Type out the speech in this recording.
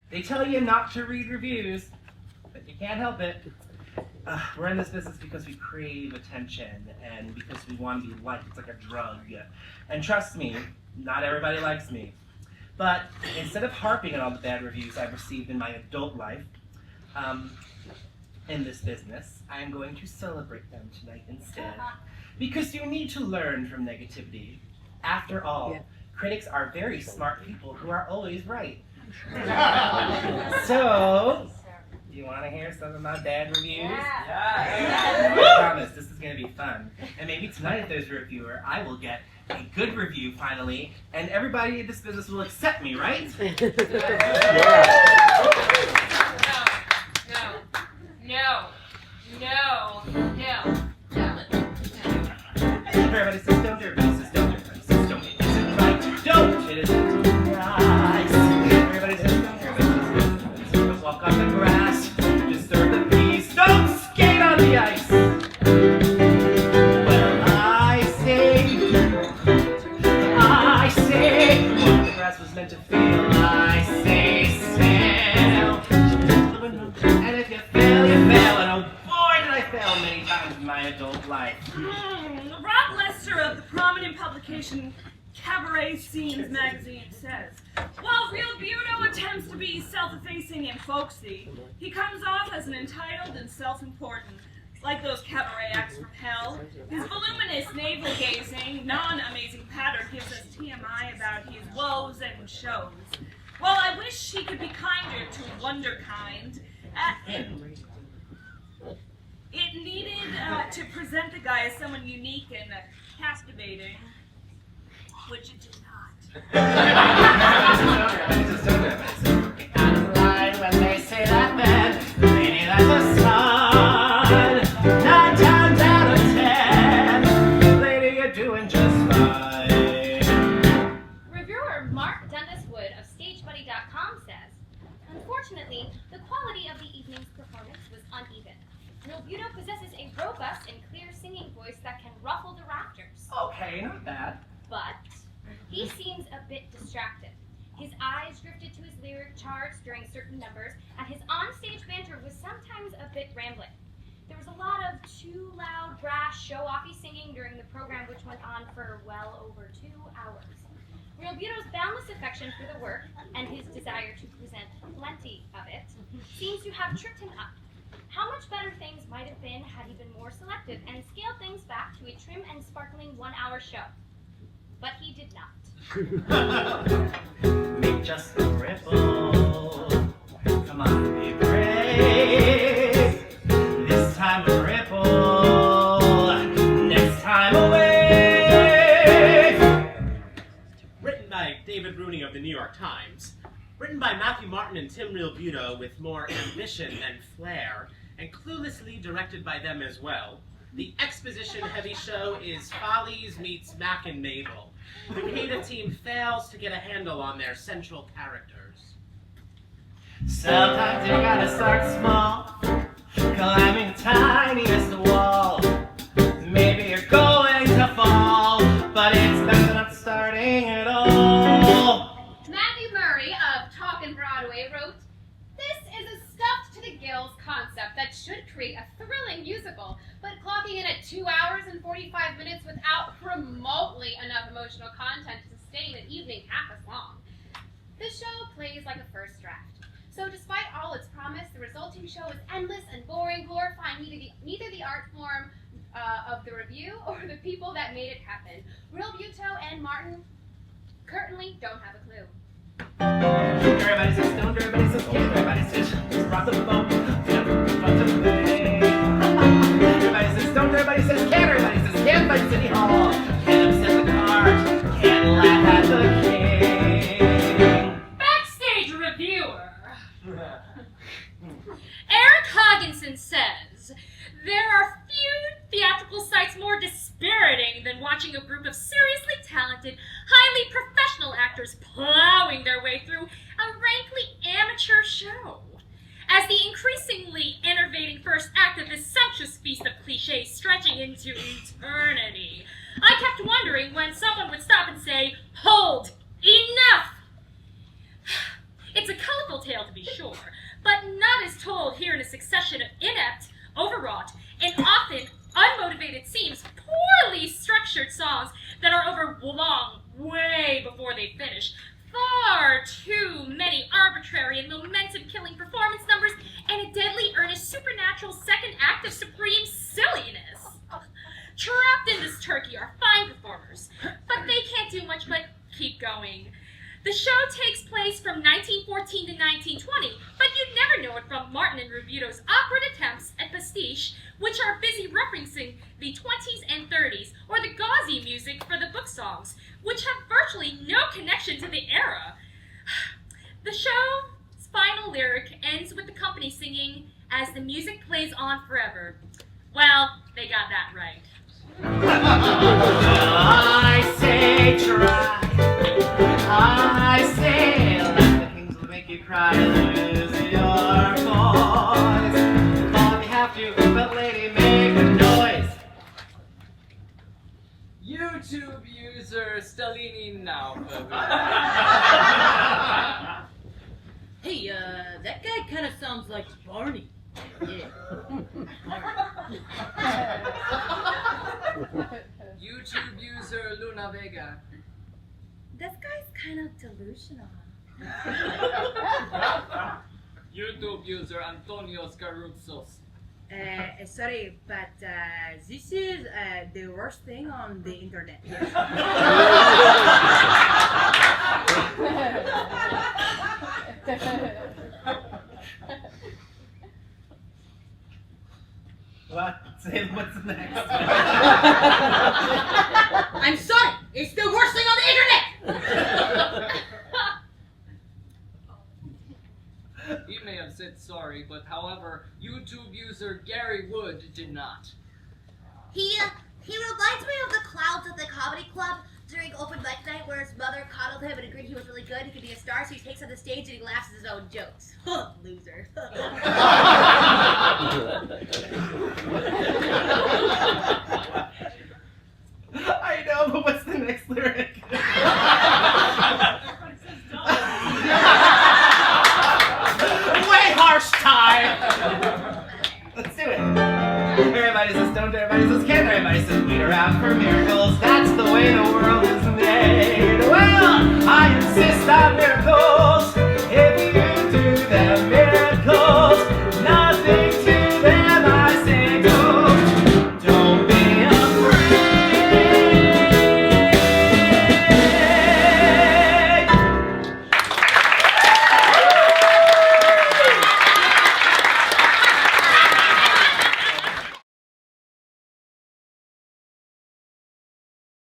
They tell you not to read reviews, but you can't help it. We're in this business because we crave attention and because we want to be liked. It's like a drug. And trust me, not everybody likes me. But instead of harping on all the bad reviews I've received in my adult life, in this business, I am going to celebrate them tonight instead. Because you need to learn from negativity. After all, critics are very smart people who are always right. So, do you want to hear some of my bad reviews? Yeah. I promise, this is going to be fun. And maybe tonight if there's a reviewer, I will get a good review finally, and everybody in this business will accept me, right? No. Everybody says don't do it. Everybody says don't do it. Everybody says don't. It isn't right. Don't. It isn't right. Everybody says don't do it. Everybody says don't walk on the grass. Disturb the peace. Don't skate on the ice. Well, I say what the grass was meant to feel. I say sail. And if you fail, you fail. And oh boy, did I fail many times in my adult life. Rob Lester of the prominent publication Cabaret Scenes magazine says, while Realbuto attempts to be self-effacing and folksy, he comes off as an entitled and self-important. Like those cabaret acts from hell, his voluminous navel-gazing, non-amazing patter gives us TMI about his woes and shows. While I wish he could be kinder to WUNDERKInd, it needed to present the guy as someone unique and captivating, which it did not. Out of line when they say that man, lady, that's a son. 9 times out of 10, lady, you're doing just fine. Reviewer Mark Dundas-Wood of StageBuddy.com says, unfortunately, the quality of the evening's performance was uneven. Realbuto possesses a robust and clear singing voice that can ruffle the rafters. Okay, not bad. But he seems a bit distracted. His eyes drifted to his lyric charts during certain numbers, and his on-stage banter was sometimes a bit rambling. There was a lot of too loud, brash, show-offy singing during the program, which went on for well over 2 hours. Realbuto's boundless affection for the work, and his desire to present plenty of it, seems to have tripped him up. How much better things might have been had he been more selective and scaled things back to a trim and sparkling 1-hour show. But he did not. Make just a ripple. Come on, be brave. This time a ripple. Next time a wave. Written by David Rooney of the New York Times. Written by Matthew Martin and Tim Realbuto with more ambition and flair, and cluelessly directed by them as well. The exposition-heavy show is Follies meets Mac and Mabel. The Vega team fails to get a handle on their central characters. Sometimes you gotta start small, climbing the tiniest wall. Maybe you're going to fall, but it's better than not starting at all. Mattie Murray of Talkin' Broadway wrote, "This is a stuffed to the gills concept that should create a thrilling musical, but clocking in at 2 hours and 45 minutes without remotely enough emotional content to sustain an evening half as long. The show plays like a first draft. So despite all its promise, the resulting show is endless and boring, glorifying neither the art form of the review or the people that made it happen. Realbuto and Martin certainly don't have a clue." Everybody says don't, everybody says can't, everybody says just rock the boat, fun to play. Everybody says don't, everybody says can't, everybody says can't fight City Hall, can't upset the cart, can't laugh at the king. Backstage reviewer. Eric Hagen says, there are few theatrical sights more dispiriting than watching a group of seriously talented, highly professional actors plowing their way through a rankly amateur show. As the increasingly enervating first act of this sumptuous feast of cliches stretching into eternity, I kept wondering when someone would say, "Hold! Enough!" It's a colorful tale, to be told here in a succession of inept, overwrought, and often unmotivated seems poorly structured songs that are overlong way before they finish. Far too many arbitrary and momentum-killing performance numbers and a deadly earnest supernatural second act of supreme silliness. Trapped in this turkey are fine performers, but they can't do much but keep going. The show takes place from 1914 to 1920, but you'd never know it from Martin and Realbuto's awkward attempts at pastiche, which are busy referencing the 20s and 30s, or the gauzy music for the book songs, which have virtually no connection to the era. The show's final lyric ends with the company singing, "As the music plays on forever." Well, they got that right. I say try. I say let the things will make you cry. Lose your voice. Thought you have to, but lady, make a noise. YouTube user Stalini now. Hey, that guy kind of sounds like Barney. Yeah. YouTube user Luna Vega. This guy's kind of delusional. YouTube user Antonio Scaruzos. Sorry, but this is the worst thing on the internet. What? Say what's next? I'm sorry, it's the worst thing on the internet! He may have said sorry, but however, YouTube user Gary Wood did not. He reminds me of the clowns at the comedy club during open mic night where his mother coddled him and agreed he was really good, he could be a star, so he takes on the stage and he laughs at his own jokes. Loser. I know, but what's the next lyric? Way harsh time! Let's do it. Everybody says don't, everybody says can, everybody says wait around for miracles. That's the way the world